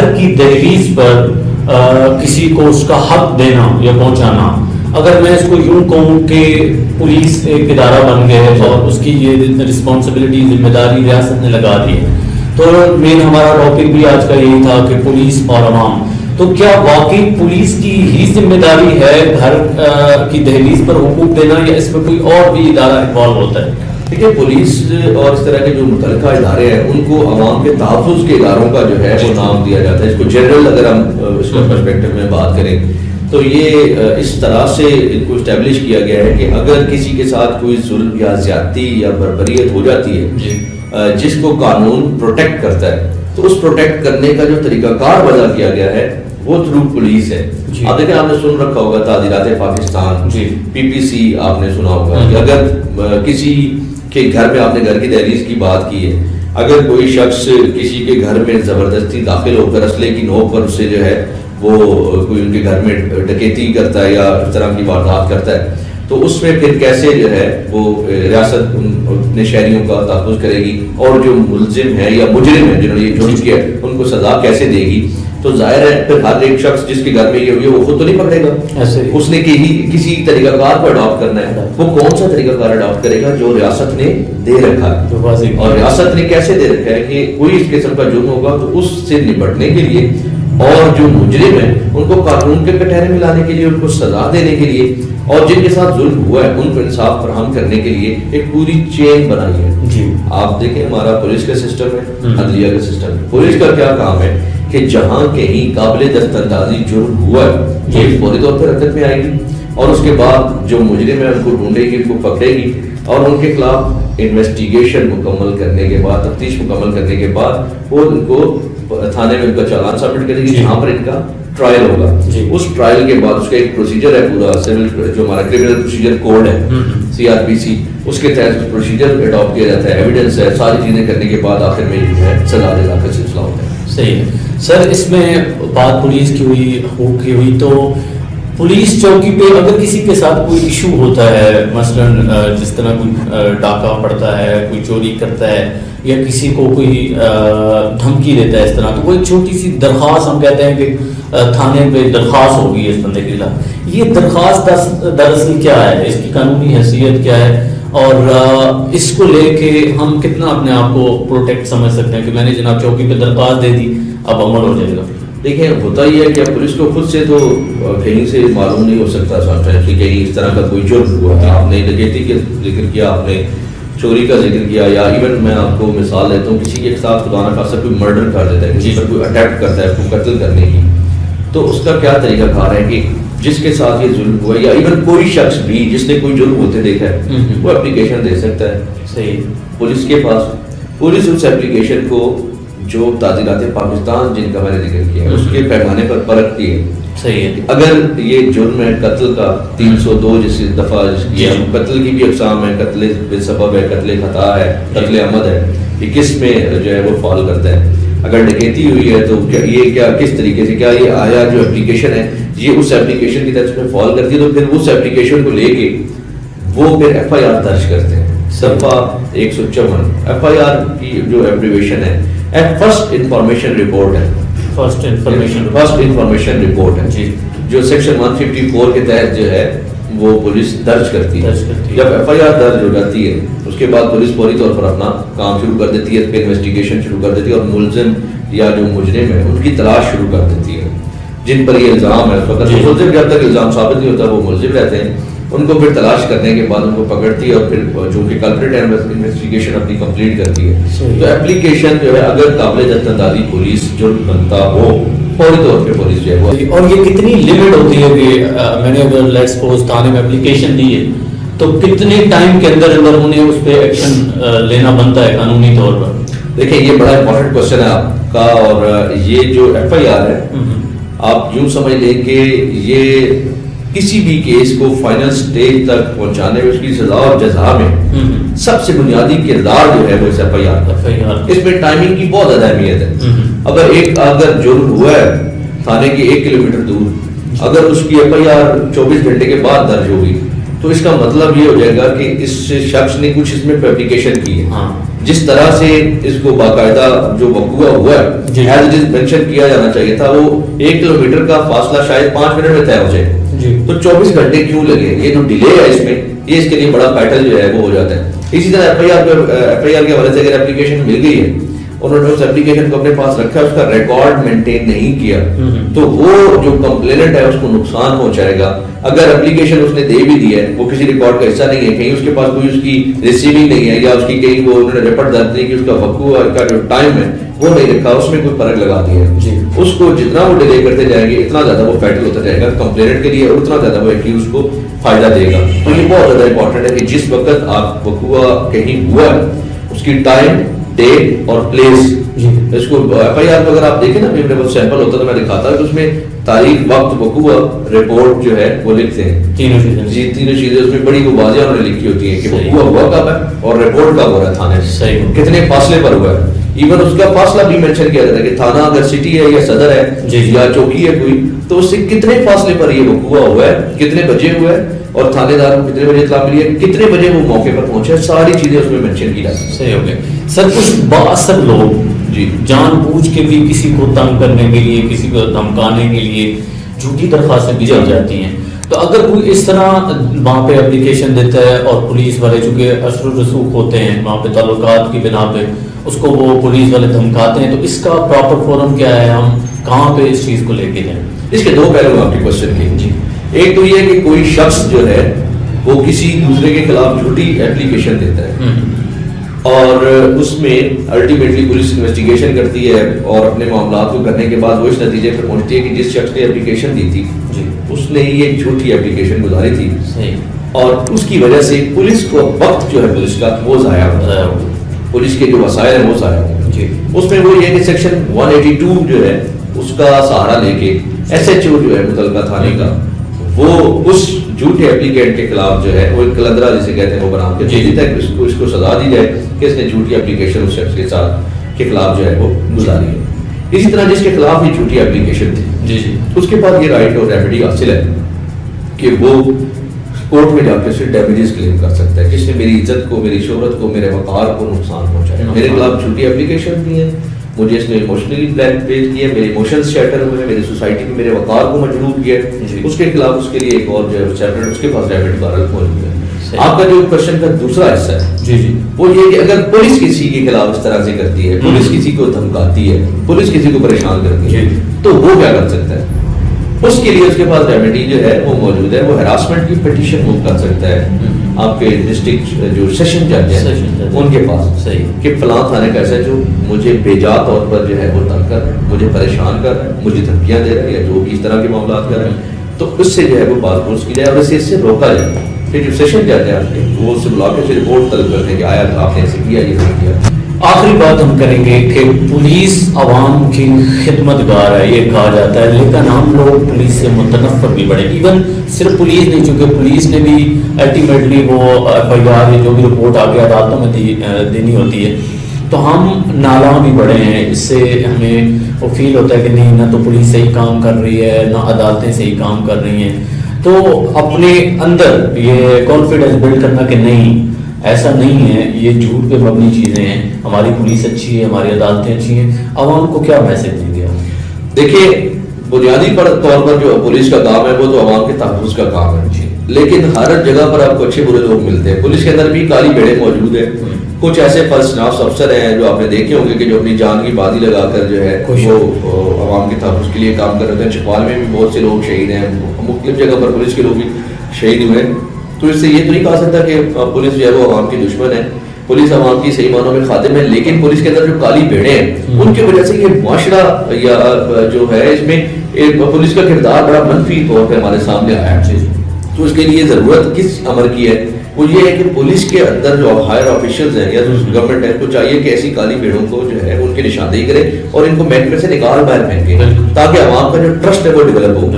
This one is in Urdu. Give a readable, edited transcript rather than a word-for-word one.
گھر کی دہلیز پر کسی کو اس کا حق دینا یا پہنچانا، اگر میں اس کو یوں کہوں کہ پولیس ایک ادارہ بن گئے اور اس کی یہ رسپانسبلٹی ذمہ داری ریاست نے لگا دی ہے، تو مین ہمارا ٹاپک بھی آج کا یہی تھا کہ پولیس اور عوام، تو کیا واقعی پولیس کی ہی ذمہ داری ہے گھر کی دہلیز پر حقوق دینا، یا اس میں کوئی اور بھی ادارہ انوالو ہوتا ہے؟ دیکھیے پولیس اور اس طرح کے جو متعلقہ ادارے ہیں ان کو عوام کے تحفظ کے اداروں کا جو ہے وہ نام دیا جاتا ہے. اس کو جنرل اگر ہم اس کا پرسپیکٹو میں بات کریں تو یہ اس طرح سے ان کو اسٹیبلش کیا گیا ہے کہ اگر کسی کے ساتھ کوئی ظلم یا زیادتی یا بربریت ہو جاتی ہے جس کو قانون پروٹیکٹ کرتا ہے، تو اس پروٹیکٹ کرنے کا جو طریقہ کار وضع کیا گیا ہے وہ تھرو پولیس ہے. آپ دیکھیں، آپ نے سن رکھا ہوگا تعزیرات پاکستان، پی پی سی آپ نے سنا ہوگا کہ اگر کسی کے گھر میں، آپ نے گھر کی دہلیز کی بات کی ہے، اگر کوئی شخص کسی کے گھر میں زبردستی داخل ہو کر اسلحے کی نوک پر اسے جو ہے وہ کوئی ان کے گھر میں ڈکیتی کرتا ہے یا اس طرح کی واردات کرتا ہے، تو اس میں پھر کیسے جو ہے وہ ریاست اپنے شہریوں کا تحفظ کرے گی، اور جو ملزم ہے یا مجرم ہے جنہوں نے یہ جرم کیا ان کو سزا کیسے دے گی. تو ظاہر ہے پھر ہر ایک شخص جس کے گھر میں یہ ہوئی ہے وہ خود تو نہیں پکڑے گا، اس نے کسی طریقہ کار کو اڈاپٹ کرنا ہے. وہ کون سا طریقہ کار اڈاپٹ کرے گا؟ جو ریاست نے دے رکھا ہے. اور ریاست نے کیسے دے رکھا ہے کہ کوئی اس قسم کا جرم ہوگا تو اس سے نپٹنے کے لیے اور جو مجرم ہیں ان کو قانون کے کٹہرے میں لانے کے لیے، ان کو سزا دینے کے لیے، اور جن کے ساتھ ظلم ہوا ہے ان کو انصاف فراہم کرنے کے لیے ایک پوری چین بنائی ہے. آپ دیکھیں ہمارا پولیس کا سسٹم ہے، عدلیہ کا سسٹم ہے. پولیس کا کیا کام ہے کہ جہاں کہیں قابل دستاندازی جرم ہوا ہے یہ فوری طور پر حرکت میں آئے گی، اور اس کے بعد جو مجرم ہے ان کو ڈھونڈے گی، ان کو پکڑے گی، اور ان کے خلاف انویسٹیگیشن مکمل کرنے کے بعد، تفتیش مکمل کرنے کے بعد وہ ان کو تھانے میں ان کا چالان سبمٹ کرے گی جہاں پر ان کا ٹرائل ہوگا. اس ٹرائل کے بعد اس کا ایک پروسیجر ہے، پورا سول جو ہمارا کرمنل پروسیجر کوڈ ہے CRPC، اس کے تحت پروسیجر اڈاپٹ کیا جاتا ہے، ایویڈنس ہے، ساری چیزیں کرنے کے بعد آخر میں جو ہے سزا دے کا سلسلہ ہوتا ہے. صحیح ہے سر. اس میں بات پولیس کی ہوئی، حقوق کی ہوئی، تو پولیس چوکی پہ اگر کسی کے ساتھ کوئی ایشو ہوتا ہے، مثلا جس طرح کوئی ڈاکہ پڑتا ہے، کوئی چوری کرتا ہے، یا کسی کو کوئی دھمکی دیتا ہے اس طرح، تو وہ ایک چھوٹی سی درخواست، ہم کہتے ہیں کہ تھانے پہ درخواست ہوگی اس بندے کے خلاف، یہ درخواست دراصل کیا ہے، اس کی قانونی حیثیت کیا ہے، اور اس کو لے کے ہم کتنا اپنے آپ کو پروٹیکٹ سمجھ سکتے ہیں کہ میں نے جناب چوکی پہ درخواست دے دی، اب عمل ہو جائے گا؟ دیکھیں ہوتا یہ ہے کہ پولیس کو خود سے تو کہیں سے معلوم نہیں ہو سکتا کہ کہیں اس طرح کا کوئی جرم ہوا ہے. آپ نے ڈکیتی کا ذکر کیا، آپ نے چوری کا ذکر کیا، یا ایون میں آپ کو مثال دیتا ہوں، کسی کے ساتھ خدا نہ خاصہ کوئی مرڈر کر دیتا ہے، کسی پر کوئی اٹیمپٹ کرتا ہے کوئی قتل کرنے کی، تو اس کا کیا طریقہ کار ہے کہ جس کے ساتھ یہ ظلم ہوا، یا ایون کوئی شخص بھی جس نے کوئی جرم ہوتے دیکھا ہے وہ اپلیکیشن دے سکتا ہے. صحیح. پولیس کے پاس، پولیس اس اپلیکیشن کو جو تعزیرات پاکستان جن کا میں نے ذکر کیا ہے اس کے پیمانے پر پرکھتی ہے. صحیح ہے. اگر یہ جرم ہے قتل کا 302 جس دفعہ قتل کی بھی اقسام ہے، قتل بے سبب ہے، قتل خطا ہے، قتل عمد ہے، یہ کس میں جو ہے وہ فال کرتا ہے. اگر ڈکیتی ہوئی ہے تو یہ کیا کس طریقے سے، کیا یہ آیا جو اپلیکیشن ہے یہ اس اپلیکیشن کی طرف میں فال کرتی ہے، تو پھر اس اپلیکیشن کو لے کے وہ پھر FIR درج کرتے ہیں. صفحہ 154 FIR کی جو ایبریویشن ہے فرسٹ انفارمیشن رپورٹ ہے. فرسٹ انفارمیشن رپورٹ ہے جو سیکشن 154 کے تحت جو ہے وہ پولیس درج کرتی ہے. جب FIR درج ہو جاتی ہے اس کے بعد پولیس فوری طور پر اپنا کام شروع کر دیتی ہے، پھر انویسٹیگیشن شروع کر دیتی ہے، اور ملزم یا جو مجرم ہے ان کی تلاش شروع کر دیتی ہے جن پر یہ الزام ہے. ملزم جب تک الزام ثابت نہیں ہوتا وہ ملزم رہتے ہیں، ان کو پھر تلاش کرنے کے بعد ان کو پکڑتی ہے، اور پھر جو کہ کلپریٹ ہے انویسٹیگیشن اپنی کمپلیٹ کرتی ہے. تو اپلیکیشن جو ہے اگر قابل دستاندازی پولیس جرم بنتا ہو فوری طور پہ پولیس جو ہے. اور یہ کتنی لمٹ ہوتی ہے کہ میں نے اگر لیٹس سپوز تھانے میں اپلیکیشن دی ہے تو کتنے ٹائم کے اندر انہیں اس پہ ایکشن لینا بنتا ہے قانونی طور پر؟ دیکھیں یہ بڑا امپورٹنٹ کوشچن ہے آپ کا، اور یہ جو FIR ہے آپ یوں سمجھ لیں کہ یہ کسی بھی کیس کو فائنل سٹیج تک پہنچانے میں اس کی سزا اور جزا میں سب سے بنیادی کردار جو ہے وہ اس FIR کا. اس میں ٹائمنگ کی بہت زیادہ اہمیت ہے. اگر جرم ہوا ہے تھانے کے 1 کلومیٹر دور، اگر اس کی FIR 24 گھنٹے کے بعد درج ہوگی تو اس کا مطلب یہ ہو جائے گا کہ اس شخص نے کچھ اس میں فیبریکیشن کی ہے. جس طرح سے اس کو باقاعدہ جو وقوع ہوا ہے ایز اٹ از مینشن کیا جانا چاہیے تھا، وہ 1 کلومیٹر کا فاصلہ شاید 5 منٹ میں طے ہو جائے، تو 24 گھنٹے کیوں لگے؟ یہ جو ڈیلے ہے اس میں، یہ اس کے لیے بڑا فیٹل جو ہے وہ ہو جاتا ہے۔ اسی طرح ایف آئی آر کے حوالے سے اگر اپلیکیشن مل گئی ہے، انہوں نے اس اپلیکیشن کو اپنے پاس رکھا، اس کا ریکارڈ مینٹین نہیں کیا، تو وہ جو کمپلیننٹ ہے اس کو نقصان پہنچائے گا۔ اگر اپلیکیشن اس نے دے بھی دی ہے، وہ کسی ریکارڈ کا حصہ نہیں ہے، کہیں اس کے پاس کوئی اس کی ریسیونگ نہیں ہے، یا اس کی کہیں وہ انہوں نے رپورٹ درج نہیں کی، اس کا وقوع کا جو ٹائم ہے وہ نہیں رکھا، اس میں کوئی فرق لگا دیا ہے، اس کو جتنا وہ ڈیلے کرتے جائیں گے اتنا زیادہ وہ فیٹل ہوتا جائے گا کمپلیننٹ کے لیے، اور اتنا زیادہ وہ ایکیوز کو فائدہ دے گا۔ تو یہ بہت زیادہ امپورٹنٹ ہے کہ جس وقت آپ وقوع کہیں ہوا ہے اس کی ٹائم، ڈیٹ اور پلیس، اس کو ایف آئی آر کو اگر آپ دیکھیں نا، میرے پاس سیمپل ہوتا تو میں دکھاتا کہ اس میں تاریخ، وقت، وقوع، رپورٹ جو ہے وہ لکھتے ہیں، تینوں چیزیں اس میں بڑی واضح انہوں نے لکھی ہوتی ہیں کہ وقوع ہوا کب ہے اور رپورٹ کب ہو رہا ہے تھانے سے، کتنے فاصلے پر ہوا ہے، ایون اس کا فاصلہ بھی مینشن کیا جاتا ہے کہ تھانہ اگر سٹی ہے یا صدر ہے یا چوکی ہے کوئی، تو اس سے کتنے فاصلے پر یہ وقوع ہوا ہے، کتنے بجے ہوا ہے، اور تھانے دار کو کتنے بجے اطلاع ملی ہے، کتنے بجے وہ موقع پر پہنچے، ساری چیزیں اس میں مینشن کی جاتی ہیں۔ صحیح ہو گیا سر۔ کچھ بااثر لوگ جان بوجھ کے بھی کسی کو تنگ کرنے کے لیے، کسی کو دھمکانے کے لیے جھوٹی درخواستیں بھی دی جاتی ہیں، تو اگر کوئی اس طرح وہاں پہ اپلیکیشن دیتا ہے اور پولیس والے چونکہ اثر و رسوخ ہوتے ہیں وہاں پہ تعلقات کی بنا پہ، اس کو وہ پولیس والے دھمکاتے ہیں، تو اس کا پراپر فورم کیا ہے، ہم کہاں پہ اس چیز کو لے کے جائیں؟ اس کے 2 پہلو آپ کے کوشچن کے، ایک تو یہ کہ کوئی شخص جو ہے وہ کسی دوسرے کے خلاف جھوٹی اپلیکیشن دیتا ہے اور اس میں الٹیمیٹلی پولیس انویسٹیگیشن کرتی ہے اور اپنے معاملات کو کرنے کے بعد وہ اس نتیجے پر پہنچتی ہے کہ جس شخص نے اپلیکیشن دی تھی اس نے یہ جھوٹی اپلیکیشن گزاری تھی، اور اس کی وجہ سے پولیس کو وقت جو ہے پولیس کا وہ ضائع ہوتا ہے، پولیس کے جو وسائل ہیں وہ ضائع ہوتے ہیں۔ اس میں وہ یہ کہ سیکشن 182 جو ہے اس کا سہارا لے کے ایس ایچ او جو ہے متعلقہ تھانے کا، وہ اس جھوٹے اپلیکینٹ کے خلاف جو ہے وہ ایک کلندرا جسے کہتے ہیں وہ بنا کے دیتا ہے کہ اس کو سزا دی جائے کہ اس نے جھوٹی اپلیکیشن اس شخص کے ساتھ کے خلاف جو ہے وہ گزاری ہے۔ اسی طرح جس کے خلاف یہ جھوٹی اپلیکیشن تھی اس کے بعد یہ رائٹ اور ریمیڈی حاصل ہے کہ وہ کورٹ میں جا کے اسے ڈیمیجز کلیم کر سکتا ہے کہ اس نے میری عزت کو، میری شہرت کو، میرے وقار کو نقصان پہنچایا، میرے خلاف جھوٹی اپلیکیشن دی ہے، مجھے اس نے ایموشنلی بلیک میل کیا، میرے ایموشنز شیٹر ہوئے، میری سوسائٹی میں میرے وقار کو مجروح کیا، اس کے خلاف اس کے لیے ایک اور جو ہے چیپٹر اس کے پاس ریمیڈی وارنٹ موجود ہے۔ آپ کا جو کوشچن کا دوسرا حصہ ہے وہ یہ کہ اگر پولیس کسی کے خلاف اس طرح سے کرتی ہے، پولیس کسی کو دھمکاتی ہے، پولیس کسی کو پریشان کرتی ہے، تو وہ کیا کر سکتا ہے؟ اس کے لیے اس کے پاس ریمیڈی جو ہے وہ موجود ہے، وہ ہراسمنٹ کی پٹیشن موو کر سکتا ہے آپ کے ڈسٹرکٹ جو سیشن جج ہیں ان کے پاس کہ فلاں تھانے کا ایسا جو مجھے بے جا طور پر جو ہے وہ تنگ کر رہا ہے، مجھے پریشان کر رہا ہے، مجھے دھمکیاں دے رہا ہے، یا جو بھی اس طرح کے معاملات کر رہے ہیں، تو اس سے جو ہے وہ بات پوچھ کی جائے اور اسے اس سے روکا جائے۔ پھر جو سیشن جج ہیں وہ اس سے بلا کے رپورٹ طلب کرتے ہیں کہ آیا آپ نے ایسے کیا، یہ نہیں کیا۔ آخری بات ہم کریں گے کہ پولیس عوام کی خدمت گار ہے یہ کہا جاتا ہے، لیکن ہم لوگ پولیس سے متنفر بھی بڑے، ایون صرف پولیس نہیں، چونکہ پولیس نے بھی الٹیمیٹلی وہ ایف آئی آر جو بھی رپورٹ آگے عدالتوں میں دینی ہوتی ہے، تو ہم نالاں بھی بڑے ہیں، اس سے ہمیں وہ فیل ہوتا ہے کہ نہیں، نہ تو پولیس صحیح کام کر رہی ہے نہ عدالتیں صحیح کام کر رہی ہیں، تو اپنے اندر یہ کانفیڈنس بلڈ کرنا کہ نہیں ایسا نہیں ہے، یہ جھوٹ پہ مبنی چیزیں ہیں، ہماری پولیس اچھی ہے، ہماری عدالتیں اچھی ہیں، عوام کو کیا میسج دیں گے؟ دیکھیے بنیادی طور پر جو پولیس کا کام ہے وہ تو عوام کے تحفظ کا کام ہے، لیکن ہر جگہ پر آپ کو اچھے برے لوگ ملتے ہیں، پولیس کے اندر بھی کالی بھیڑیں موجود ہیں، کچھ ایسے فرسٹ نافس افسر ہیں جو آپ نے دیکھے ہوں گے کہ جو اپنی جان کی بازی لگا کر جو ہے وہ عوام کے تحفظ کے لیے کام کر رہے ہیں۔ چپال میں بھی بہت سے لوگ شہید ہیں، مختلف جگہ پر پولیس کے لوگ بھی شہید ہوئے، تو اس سے یہ تو نہیں کہا سکتا کہ پولیس جو ہے وہ عوام کی دشمن ہے، پولیس عوام کی صحیح معنوں میں خادم ہے، لیکن پولیس کے اندر جو کالی بھیڑیں ہیں ان کی وجہ سے یہ معاشرہ یا جو ہے اس میں پولیس کا کردار بڑا منفی طور پہ ہمارے سامنے آیا ہے۔ تو اس کے لیے ضرورت کس امر کی ہے؟ وہ یہ ہے کہ پولیس کے اندر جو ہائر آفیشلز ہیں یا جو گورنمنٹ ہے کو چاہیے کہ ایسی کالی بھیڑوں کو جو ہے ان کی نشاندہی کرے اور ان کو محکمے سے نکال باہر پھینکے تاکہ عوام کا جو ٹرسٹ ہے وہ ڈیولپ ہو۔